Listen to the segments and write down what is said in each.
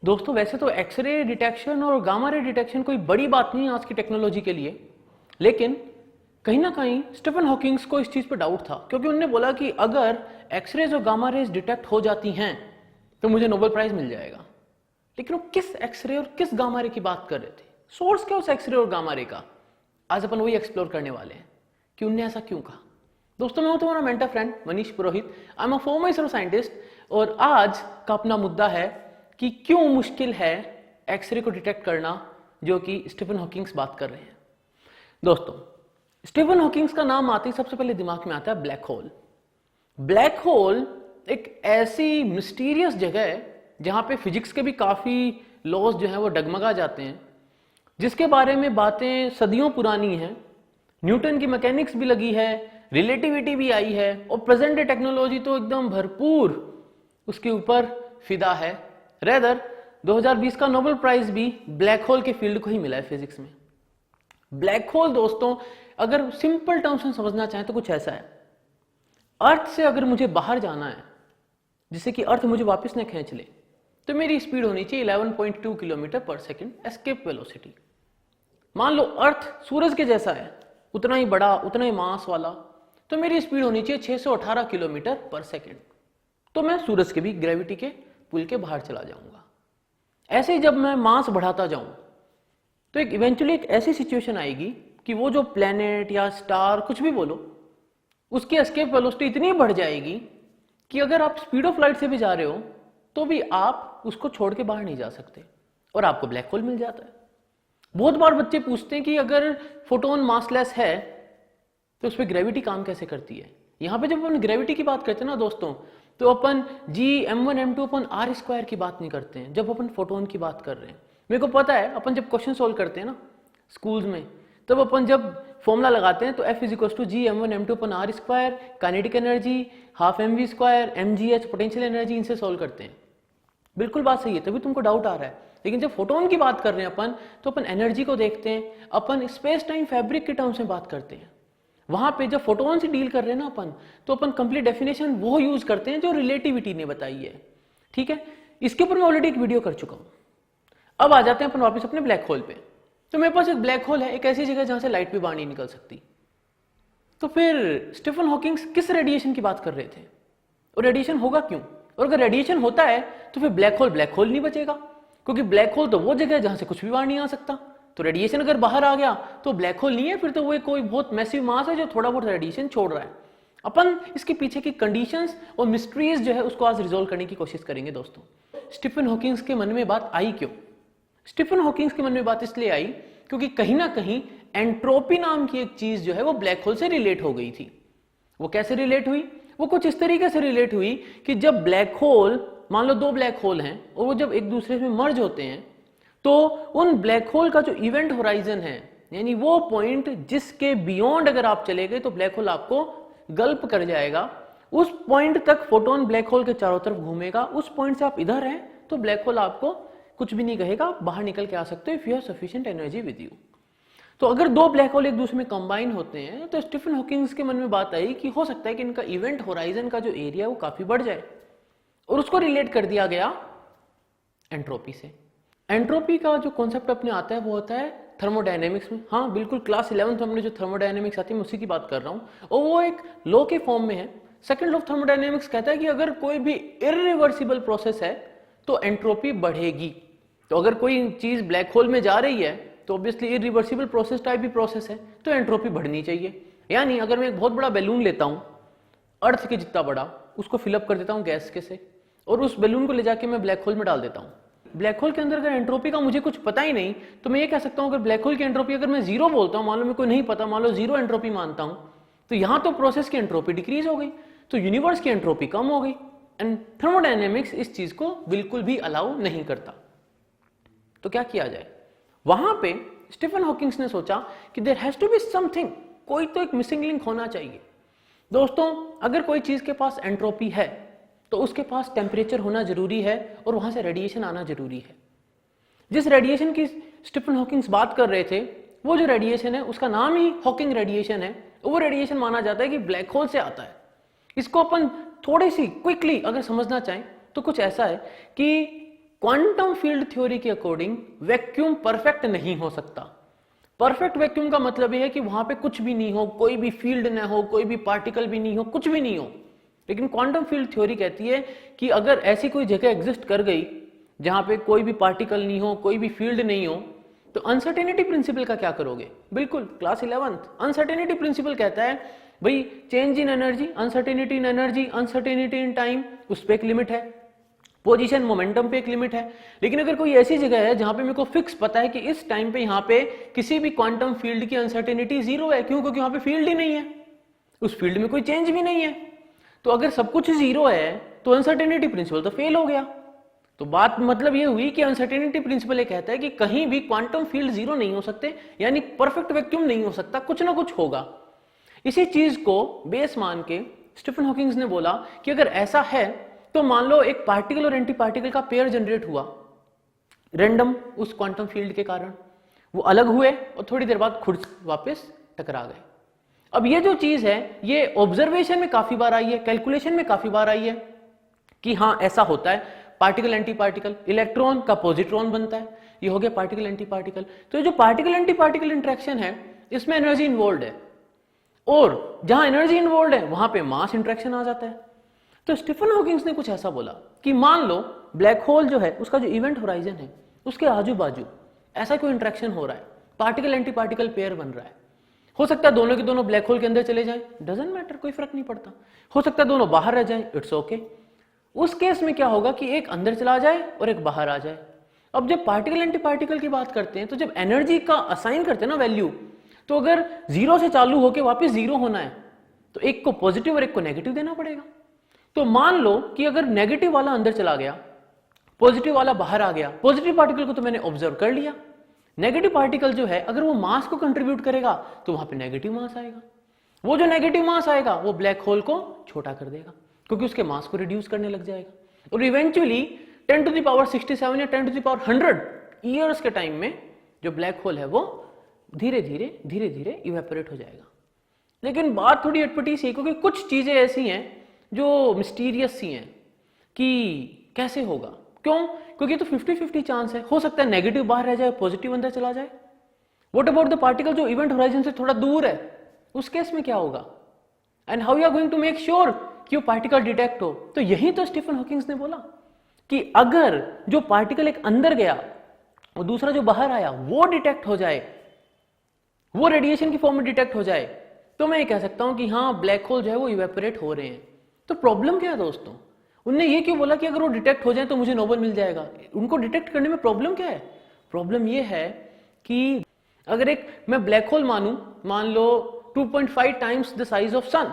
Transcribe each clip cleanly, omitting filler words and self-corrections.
दोस्तों वैसे तो एक्सरे डिटेक्शन और गामा रे डिटेक्शन कोई बड़ी बात नहीं है आज की टेक्नोलॉजी के लिए, लेकिन कहीं ना कहीं स्टीफन हॉकिंग्स को इस चीज पे डाउट था, क्योंकि उन्होंने बोला कि अगर एक्सरेज और गामा रेज डिटेक्ट हो जाती हैं तो मुझे नोबेल प्राइज मिल जाएगा। लेकिन वो किस एक्सरे और किस गामा रे की बात कर रहे थे, सोर्स क्या उस एक्सरे और गामा रे का, आज अपन वही एक्सप्लोर करने वाले हैं कि उनने ऐसा क्यों कहा। दोस्तों मैं हूं तुम्हारा mentor friend Manish Purohit, I am a former ISRO scientist, और आज का अपना मुद्दा है कि क्यों मुश्किल है एक्सरे को डिटेक्ट करना, जो कि स्टीफन हॉकिंग्स बात कर रहे हैं। दोस्तों स्टीफन हॉकिंग्स का नाम आते ही सबसे पहले दिमाग में आता है ब्लैक होल। ब्लैक होल एक ऐसी मिस्टीरियस जगह है जहां पे फिजिक्स के भी काफी लॉज जो है वो डगमगा जाते हैं, जिसके बारे में बातें सदियों पुरानी हैं। न्यूटन की मैकेनिक्स भी लगी है, रिलेटिविटी भी आई है, और प्रेजेंट डे टेक्नोलॉजी तो एकदम भरपूर उसके ऊपर फिदा है। रेदर 2020 का नोबेल प्राइज भी ब्लैक होल के फील्ड को ही मिला है फिजिक्स में। ब्लैक होल दोस्तों अगर सिंपल टर्म्स में समझना चाहें तो कुछ ऐसा है, अर्थ से अगर मुझे बाहर जाना है जिससे कि अर्थ मुझे वापस न खींच ले, तो मेरी स्पीड होनी चाहिए 11.2 किलोमीटर पर सेकेंड एस्केप वेलोसिटी। मान लो अर्थ सूरज के जैसा है, उतना ही बड़ा, उतना ही मास वाला, तो मेरी स्पीड होनी चाहिए 618 किलोमीटर पर सेकेंड, तो मैं सूरज के भी ग्रेविटी के पुल के बाहर चला जाऊंगा। ऐसे ही जब मैं मास बढ़ाता जाऊं तो एक इवेंचुअली एक ऐसी सिचुएशन आएगी कि वो जो प्लेनेट या स्टार कुछ भी बोलो, उसकी एस्केप वेलोसिटी इतनी बढ़ जाएगी कि अगर आप स्पीड ऑफ लाइट से भी जा रहे हो तो भी आप उसको छोड़ के बाहर नहीं जा सकते, और आपको ब्लैक होल मिल जाता है। बहुत बार बच्चे पूछते हैं कि अगर फोटोन मासलेस है तो उस पर ग्रेविटी काम कैसे करती है। यहां पे जब अपन ग्रेविटी की बात करते हैं ना दोस्तों, तो अपन Gm1m2 अपन आर स्क्वायर की बात नहीं करते हैं जब अपन फोटोन की बात कर रहे हैं। मेरे को पता है अपन जब क्वेश्चन सोल्व करते हैं ना स्कूल्स में, तब अपन जब फॉर्मूला लगाते हैं तो F = Gm1m2 अपन R square, kinetic energy half mv square, mgh potential energy, इनसे सोल्व करते हैं। बिल्कुल बात सही है, तभी तुमको डाउट आ रहा है। लेकिन जब फोटोन की बात कर रहे हैं अपन, तो अपन एनर्जी को देखते हैं, अपन स्पेस टाइम फैब्रिक के टर्म्स में बात करते हैं। वहां पे जब फोटोन से डील कर रहे हैं ना अपन, तो अपन कंप्लीट डेफिनेशन वो यूज करते हैं जो रिलेटिविटी ने बताई है। ठीक है, इसके ऊपर मैं ऑलरेडी एक वीडियो कर चुका हूं। अब आ जाते हैं अपन वापस अपने ब्लैक होल पे। तो मेरे पास एक ब्लैक होल है, एक ऐसी जगह जहां से लाइट भी बाहर नहीं निकल सकती। तो फिर स्टीफन हॉकिंग्स किस रेडिएशन की बात कर रहे थे, और रेडिएशन होगा क्यों, और अगर रेडिएशन होता है तो फिर ब्लैक होल नहीं बचेगा, क्योंकि ब्लैक होल तो वो जगह है जहां से कुछ भी बाहर नहीं आ सकता। तो रेडिएशन अगर बाहर आ गया तो ब्लैक होल नहीं है, फिर तो वो कोई बहुत मैसिव मास है जो थोड़ा बहुत रेडिएशन छोड़ रहा है। अपन इसके पीछे की कंडीशंस और मिस्ट्रीज जो है उसको आज रिजोल्व करने की कोशिश करेंगे। दोस्तों स्टीफन हॉकिंग्स के मन में बात आई क्यों? स्टीफन हॉकिंग्स के मन में बात इसलिए आई क्योंकि कहीं ना कहीं एंट्रोपी नाम की एक चीज जो है वो ब्लैक होल से रिलेट हो गई थी। वो कैसे रिलेट हुई? वो कुछ इस तरीके से रिलेट हुई कि जब ब्लैक होल, मान लो दो ब्लैक होल हैं, और वो जब एक दूसरे में मर्ज होते हैं, तो उन ब्लैक होल का जो इवेंट होराइजन है, यानी वो पॉइंट जिसके बियॉन्ड अगर आप चले गए तो ब्लैक होल आपको गल्प कर जाएगा, उस पॉइंट तक फोटोन ब्लैक होल के चारों तरफ घूमेगा। उस पॉइंट से आप इधर हैं तो ब्लैक होल आपको कुछ भी नहीं कहेगा, आप बाहर निकल के आ सकते हो if you have sufficient energy with you. तो अगर दो ब्लैक होल एक दूसरे में कंबाइन होते हैं, तो स्टीफन हॉकिंग्स के मन में बात आई कि हो सकता है कि इनका इवेंट होराइजन का जो एरिया है वो काफी बढ़ जाए, और उसको रिलेट कर दिया गया एंट्रोपी से। एंट्रोपी का जो कॉन्सेप्ट अपने आता है वो होता है थर्मोडायनेमिक्स में। हाँ बिल्कुल, क्लास 11th में हमने जो थर्मोडायनेमिक्स आती है मैं उसी की बात कर रहा हूँ, और वो एक लॉ के फॉर्म में है। सेकंड लॉ ऑफ थर्मोडायनेमिक्स कहता है कि अगर कोई भी इरिवर्सिबल प्रोसेस है तो एंट्रोपी बढ़ेगी। तो अगर कोई चीज ब्लैक होल में जा रही है तो ऑब्वियसली इरिवर्सिबल प्रोसेस टाइप भी प्रोसेस है, तो एंट्रोपी बढ़नी चाहिए। यानी अगर मैं एक बहुत बड़ा बैलून लेता हूं अर्थ के जितना बड़ा, उसको फिलअप कर देता हूं गैस के से, और उस बैलून को ले जाके मैं ब्लैक होल में डाल देता हूं। ब्लैक होल के अंदर अगर एंट्रोपी का मुझे कुछ पता ही नहीं, तो मैं ये कह सकता हूं अगर ब्लैक होल की एंट्रोपी अगर मैं जीरो बोलता हूं, मान लो मेरे को नहीं पता, मान लो जीरो एंट्रोपी मानता हूं, तो यहां तो प्रोसेस की एंट्रोपी डिक्रीज हो गई, तो यूनिवर्स की एंट्रोपी कम हो गई। एंड थर्मोडायनेमिक्स इस चीज को बिल्कुल भी अलाउ नहीं करता। तो क्या किया जाए? वहां पे स्टीफन हॉकिंग्स ने सोचा कि there has to be something, कोई तो एक मिसिंग लिंक होना चाहिए। दोस्तों अगर कोई चीज के पास एंट्रोपी है तो उसके पास टेम्परेचर होना जरूरी है, और वहां से रेडिएशन आना जरूरी है। जिस रेडिएशन की स्टीफन हॉकिंग्स बात कर रहे थे, वो जो रेडिएशन है उसका नाम ही हॉकिंग रेडिएशन है। वो रेडिएशन माना जाता है कि ब्लैक होल से आता है। इसको अपन थोड़ी सी क्विकली अगर समझना चाहें तो कुछ ऐसा है कि क्वांटम फील्ड थ्योरी के अकॉर्डिंग वैक्यूम परफेक्ट नहीं हो सकता। परफेक्ट वैक्यूम का मतलब यह है कि वहां पे कुछ भी नहीं हो, कोई भी फील्ड ना हो, कोई भी पार्टिकल भी नहीं हो, कुछ भी नहीं हो। लेकिन क्वांटम फील्ड थ्योरी कहती है कि अगर ऐसी कोई जगह एग्जिस्ट कर गई जहां पे कोई भी पार्टिकल नहीं हो, कोई भी फील्ड नहीं हो, तो अनसर्टेनिटी प्रिंसिपल का क्या करोगे? बिल्कुल क्लास 11th अनसर्टेनिटी प्रिंसिपल कहता है भाई change in energy, uncertainty in energy, uncertainty in time, उस पर एक लिमिट है, पोजीशन मोमेंटम पे एक लिमिट है। लेकिन अगर कोई ऐसी जगह है जहां पे मेरे को फिक्स पता है कि इस टाइम पे यहां पे किसी भी क्वांटम फील्ड की अनसर्टेनिटी जीरो है, क्यों? क्योंकि वहां पे फील्ड ही नहीं है, उस फील्ड में कोई चेंज भी नहीं है। तो अगर सब कुछ जीरो है तो अनसर्टेनिटी प्रिंसिपल तो फेल हो गया। तो बात मतलब ये हुई कि अनसर्टेनिटी प्रिंसिपल ये कहता है कि कहीं भी क्वांटम फील्ड जीरो नहीं हो सकते, यानी परफेक्ट वैक्यूम नहीं हो सकता, कुछ ना कुछ होगा। इसी चीज को बेस मान के स्टीफन हॉकिंग्स ने बोला कि अगर ऐसा है तो मान लो एक पार्टिकल और एंटी पार्टिकल का पेयर जनरेट हुआ रैंडम उस क्वांटम फील्ड के कारण, वो अलग हुए और थोड़ी देर बाद खुद वापस टकरा गए। अब ये जो चीज है ये ऑब्जर्वेशन में काफी बार आई है, कैलकुलेशन में काफी बार आई है कि हाँ ऐसा होता है, पार्टिकल एंटी पार्टिकल, इलेक्ट्रॉन का पॉजिट्रॉन बनता है, ये हो गया पार्टिकल एंटी पार्टिकल। तो ये जो पार्टिकल एंटी पार्टिकल इंटरेक्शन है इसमें एनर्जी इन्वॉल्व है, और जहां एनर्जी इन्वॉल्व है वहां पे मास इंटरेक्शन आ जाता है। तो स्टीफन हॉकिंग्स ने कुछ ऐसा बोला कि मान लो ब्लैक होल जो है उसका जो इवेंट होराइजन है उसके आजू बाजू ऐसा कोई इंटरेक्शन हो रहा है, पार्टिकल एंटी पार्टिकल पेयर बन रहा है। हो सकता है दोनों के दोनों ब्लैक होल के अंदर चले जाएं, डजंट मैटर, कोई फर्क नहीं पड़ता। हो सकता है दोनों बाहर रह जाएं, इट्स ओके। उस केस में क्या होगा कि एक अंदर चला जाए और एक बाहर आ जाए। अब जब पार्टिकल एंटी पार्टिकल की बात करते हैं तो जब एनर्जी का असाइन करते हैं ना वैल्यू, तो अगर जीरो से चालू होकर वापस जीरो होना है तो एक को पॉजिटिव और एक को नेगेटिव देना पड़ेगा। तो मान लो कि अगर नेगेटिव वाला अंदर चला गया, पॉजिटिव वाला बाहर आ गया, पॉजिटिव पार्टिकल को तो मैंने ऑब्जर्व कर लिया, नेगेटिव पार्टिकल जो है अगर वो मास को कंट्रीब्यूट करेगा तो वहां पे नेगेटिव मास आएगा। वो जो नेगेटिव मास आएगा वो ब्लैक होल को छोटा कर देगा क्योंकि उसके मास को रिड्यूस करने लग जाएगा, और इवेंचुअली 10⁻67 या 10⁻100 ईयर्स के टाइम में जो ब्लैक होल है वो धीरे धीरे इवेपोरेट हो जाएगा। लेकिन बात थोड़ी अटपटी सी, क्योंकि कुछ चीजें ऐसी हैं जो मिस्टीरियस सी हैं कि कैसे होगा, क्यों? क्योंकि तो 50-50 चांस है, हो सकता है नेगेटिव बाहर रह जाए, पॉजिटिव अंदर चला जाए। व्हाट अबाउट द पार्टिकल जो इवेंट होराइजन से थोड़ा दूर है, उस केस में क्या होगा? And how you are going to make sure कि वो पार्टिकल डिटेक्ट हो? तो यही तो स्टीफन हॉकिंग्स ने बोला कि अगर जो पार्टिकल एक अंदर गया और दूसरा जो बाहर आया वो डिटेक्ट हो जाए, वो रेडिएशन की फॉर्म में डिटेक्ट हो जाए, तो मैं ये कह सकता हूं कि हाँ ब्लैक होल जो है वो इवेपोरेट हो रहे हैं। तो प्रॉब्लम क्या है दोस्तों? उनने ये क्यों बोला कि अगर वो डिटेक्ट हो जाए तो मुझे नोबेल मिल जाएगा? उनको डिटेक्ट करने में प्रॉब्लम क्या है? प्रॉब्लम ये है कि अगर एक मैं ब्लैक होल मान लो 2.5 टाइम्स द साइज ऑफ सन,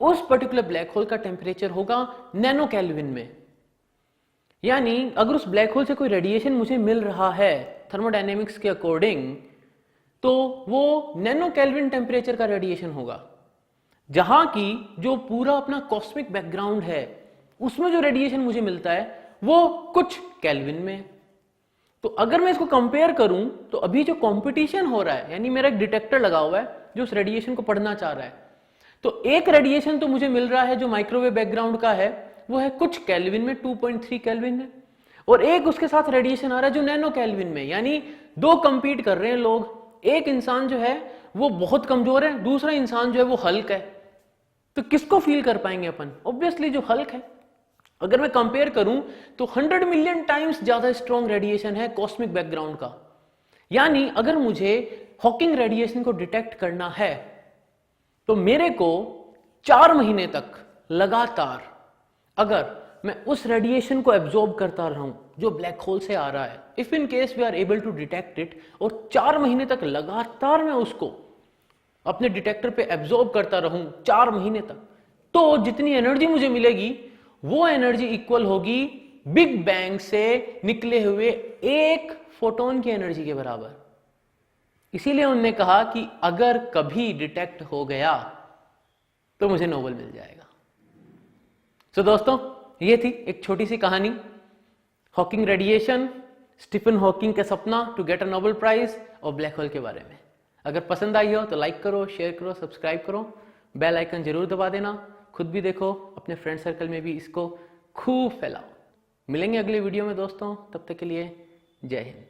उस पर्टिकुलर ब्लैक होल का टेम्परेचर होगा नैनो केल्विन में। यानी अगर उस ब्लैक होल से कोई रेडिएशन मुझे मिल रहा है थर्मोडायनेमिक्स के अकॉर्डिंग, तो वो नैनो केल्विन टेम्परेचर का रेडिएशन होगा, जहां की जो पूरा अपना कॉस्मिक बैकग्राउंड है उसमें जो रेडिएशन मुझे मिलता है वो कुछ केल्विन में। तो अगर मैं इसको कंपेयर करूं तो अभी जो कंपटीशन हो रहा है, यानी मेरा एक डिटेक्टर लगा हुआ है जो उस रेडिएशन को पढ़ना चाह रहा है, तो एक रेडिएशन तो मुझे मिल रहा है जो माइक्रोवेव बैकग्राउंड का है, वो है कुछ केल्विन में, 2.3 केल्विन में, और एक उसके साथ रेडिएशन आ रहा है जो नैनो केल्विन में। यानी दो कंपीट कर रहे हैं लोग, एक इंसान जो है वो बहुत कमजोर है, दूसरा इंसान जो है वो हल्क है। तो किसको फील कर पाएंगे अपन? ऑब्वियसली जो हल्क है। अगर मैं कंपेयर करूं तो 100 मिलियन टाइम्स ज्यादा स्ट्रॉन्ग रेडिएशन है कॉस्मिक बैकग्राउंड का। यानी अगर मुझे हॉकिंग रेडिएशन को डिटेक्ट करना है तो मेरे को 4 महीने तक लगातार अगर मैं उस रेडिएशन को एब्जॉर्ब करता रहूं जो ब्लैक होल से आ रहा है, if in case we are able to detect it, और 4 महीने तक लगातार मैं उसको अपने डिटेक्टर पे एब्जॉर्ब करता रहूं 4 महीने तक, तो जितनी एनर्जी मुझे मिलेगी वो एनर्जी इक्वल होगी बिग बैंग से निकले हुए एक फोटोन की एनर्जी के बराबर। इसीलिए उन्होंने कहा कि अगर कभी डिटेक्ट हो गया तो मुझे नोबेल मिल जाएगा। तो दोस्तों ये थी एक छोटी सी कहानी, हॉकिंग रेडिएशन, स्टीफन हॉकिंग का सपना to get a Nobel prize और ब्लैक होल के बारे में। अगर पसंद आई हो तो लाइक करो, शेयर करो, सब्सक्राइब करो, बेल आइकन जरूर दबा देना, खुद भी देखो, अपने फ्रेंड सर्कल में भी इसको खूब फैलाओ। मिलेंगे अगले वीडियो में दोस्तों, तब तक के लिए जय हिंद।